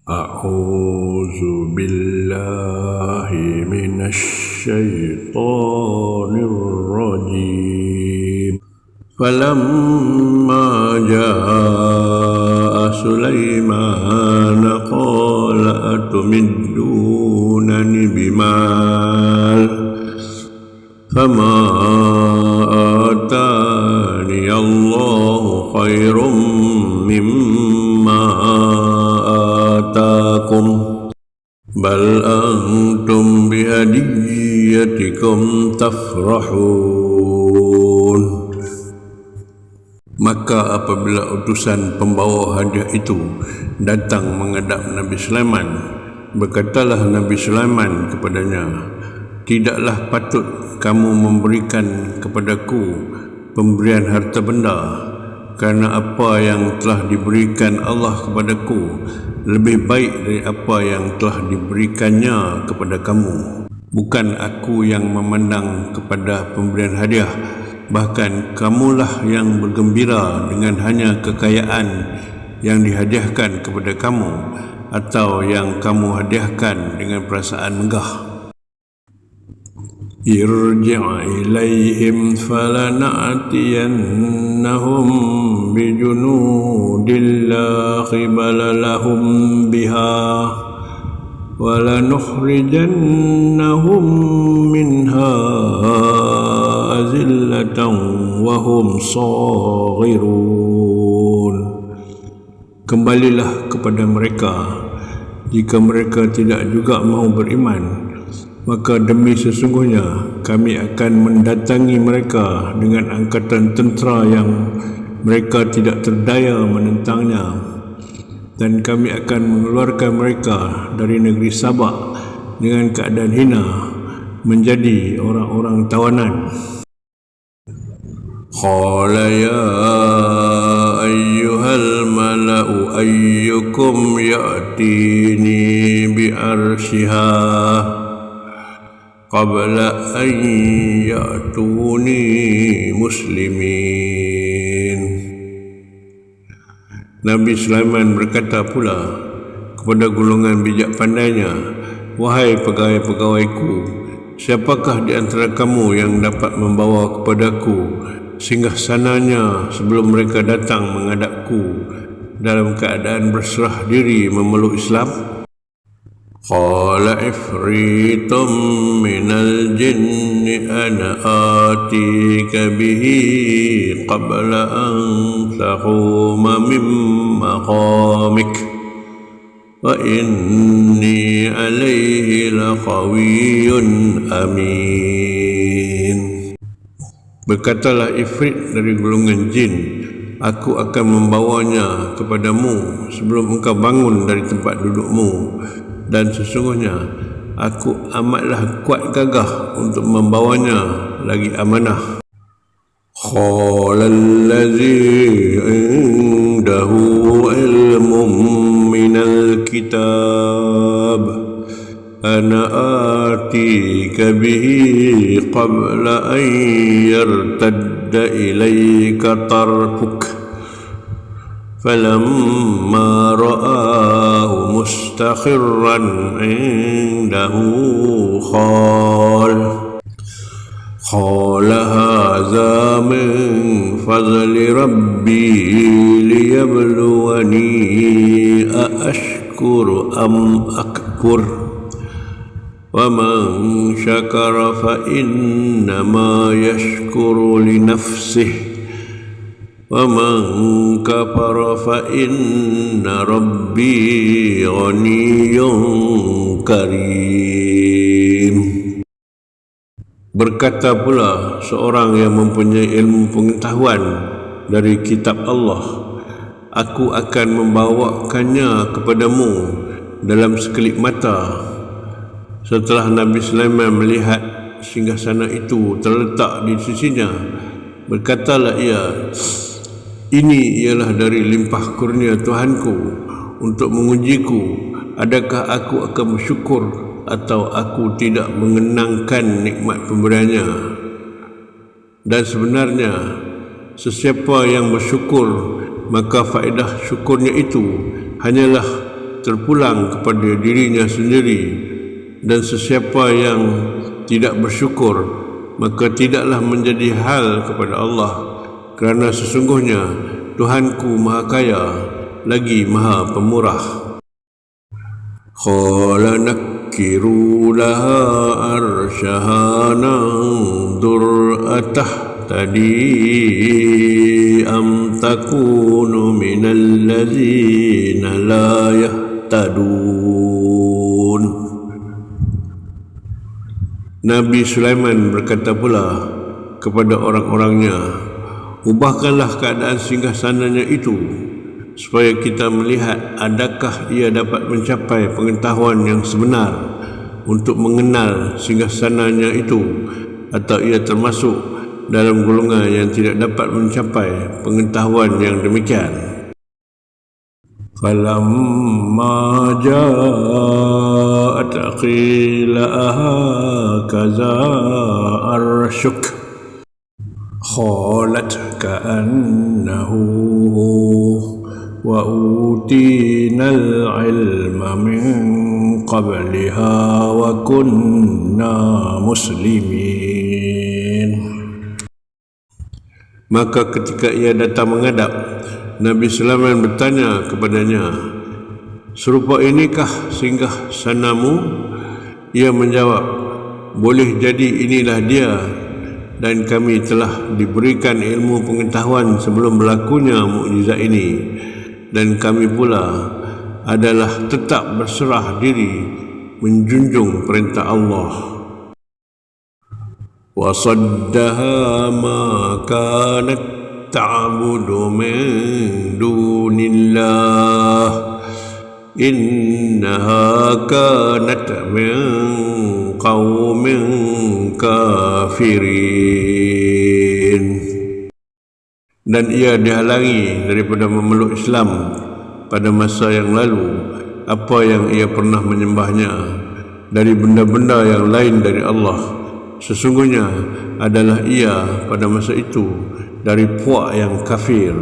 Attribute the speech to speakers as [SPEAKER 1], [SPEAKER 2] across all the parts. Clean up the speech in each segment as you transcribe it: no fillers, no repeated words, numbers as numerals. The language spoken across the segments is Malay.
[SPEAKER 1] أعوذ بالله من الشيطان الرجيم فلما جاء سليمان قال أتمدونني بمال فما آتاني الله خير مما آتاكم بل أنتم بهديتكم تفرحون. Maka apabila utusan pembawa hadiah itu datang menghadap Nabi Sulaiman, berkatalah Nabi Sulaiman kepadanya, tidaklah patut kamu memberikan kepadaku pemberian harta benda, kerana apa yang telah diberikan Allah kepadaku lebih baik dari apa yang telah diberikannya kepada kamu. Bukan aku yang memandang kepada pemberian hadiah, bahkan kamulah yang bergembira dengan hanya kekayaan yang dihadiahkan kepada kamu atau yang kamu hadiahkan dengan perasaan megah. Irji' ilaihim falana'tiyannahum bijunudin la qibala lahum biha walanukhrijannahum minha azillatan wa hum saghirun. Kembalilah kepada mereka jika mereka tidak juga mahu beriman, maka demi sesungguhnya kami akan mendatangi mereka dengan angkatan tentera yang mereka tidak terdaya menentangnya, dan kami akan mengeluarkan mereka dari negeri Sabak dengan keadaan hina menjadi orang-orang tawanan. Qala ya ayyuhal mala'u ayyukum ya'tini bi'arshiha qabla an ya'tuni muslimin. Nabi Sulaiman berkata pula kepada golongan bijak pandainya, wahai pegawai-pegawaiku, siapakah di antara kamu yang dapat membawa kepadaku singgahsananya sebelum mereka datang menghadapku dalam keadaan berserah diri memeluk Islam? Qala ifritum minal jinni ana atika bihi qabla an taquma min maqamik wa inni alayhi laqawiyyun amin. Berkatalah ifrit dari golongan jin, aku akan membawanya kepadamu sebelum engkau bangun dari tempat dudukmu, dan sesungguhnya aku amatlah kuat gagah untuk membawanya lagi amanah. Qala allazi indahu ilmun minal kitab ana atika bihi qabla an yartadda ilayka tarfuk falamma ra'ahu mustaqirran indahu qala hadha min fadli rabbi liyabluwani aashkuru am akfur وَمَنْ شَكَرَ فَإِنَّمَا يَشْكُرُ لِنَفْسِهِ وَمَنْ كَفَرَ فَإِنَّ رَبِّي غَنِيٌّ كَرِيمٌ. Berkata pula seorang yang mempunyai ilmu pengetahuan dari kitab Allah, aku akan membawakannya kepadamu dalam sekelip mata. Setelah Nabi Sulaiman melihat singgasana itu terletak di sisinya, berkatalah ia, ini ialah dari limpah kurnia Tuhanku untuk mengujiku, adakah aku akan bersyukur atau aku tidak mengenangkan nikmat pemberiannya. Dan sebenarnya sesiapa yang bersyukur, maka faedah syukurnya itu hanyalah terpulang kepada dirinya sendiri, dan sesiapa yang tidak bersyukur maka tidaklah menjadi hal kepada Allah, kerana sesungguhnya Tuhanku Maha Kaya lagi Maha Pemurah. Qala nakkiru laha arsyaha nanzur atahtadi am takunu minal ladzina la yahtadun. Nabi Sulaiman berkata pula kepada orang-orangnya, ubahkanlah keadaan singgasananya itu, supaya kita melihat adakah ia dapat mencapai pengetahuan yang sebenar untuk mengenal singgasananya itu, atau ia termasuk dalam golongan yang tidak dapat mencapai pengetahuan yang demikian. Falamma ja'at qila ahakaza arsyuk qalat ka'annahu wa utinal ilma min qabliha wa kunna muslimin. Maka ketika ia datang menghadap, Nabi Sulaiman bertanya kepadanya, serupa inikah singgah sanamu? Ia menjawab, boleh jadi inilah dia, dan kami telah diberikan ilmu pengetahuan sebelum berlakunya mukjizat ini, dan kami pula adalah tetap berserah diri menjunjung perintah Allah. Wa saddaha ma kanat ta'budu min dunillah innaha kanat min qaumin kafirin. Dan ia dihalangi daripada memeluk Islam pada masa yang lalu apa yang ia pernah menyembahnya dari benda-benda yang lain dari Allah. Sesungguhnya adalah ia pada masa itu dari puak yang kafir.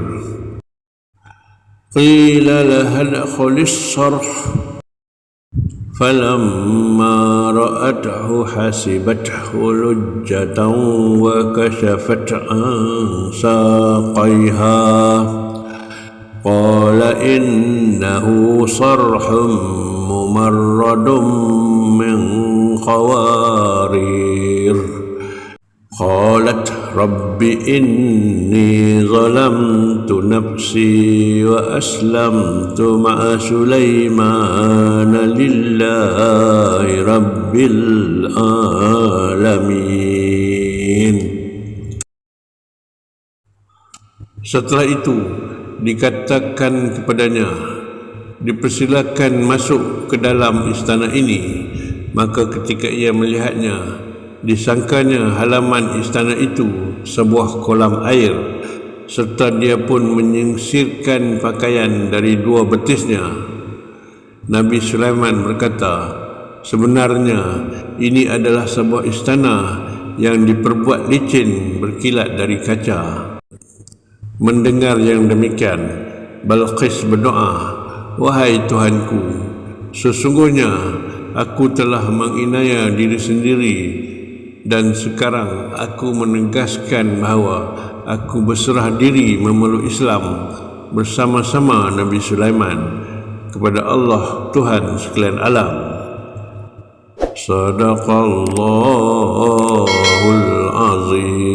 [SPEAKER 1] Qila laha adkhulis sarh falamma ra'athu hasibathu lujjatan wa kashafat an saqaiha qala innahu sarhun mumarradun min qawarir. Qalat rabbi inni zalamtu nafsi wa aslamtu ma'a Sulaiman lillahi rabbil alamin. Setelah itu dikatakan kepadanya, dipersilakan masuk ke dalam istana ini. Maka ketika ia melihatnya, disangkanya halaman istana itu sebuah kolam air, serta dia pun menyingsirkan pakaian dari dua betisnya. Nabi Sulaiman berkata, sebenarnya ini adalah sebuah istana yang diperbuat licin berkilat dari kaca. Mendengar yang demikian, Balqis berdoa, wahai Tuhanku, sesungguhnya aku telah menginaya diri sendiri, dan sekarang aku menegaskan bahawa aku berserah diri memeluk Islam bersama-sama Nabi Sulaiman kepada Allah Tuhan sekalian alam. Sadaqallahul azim.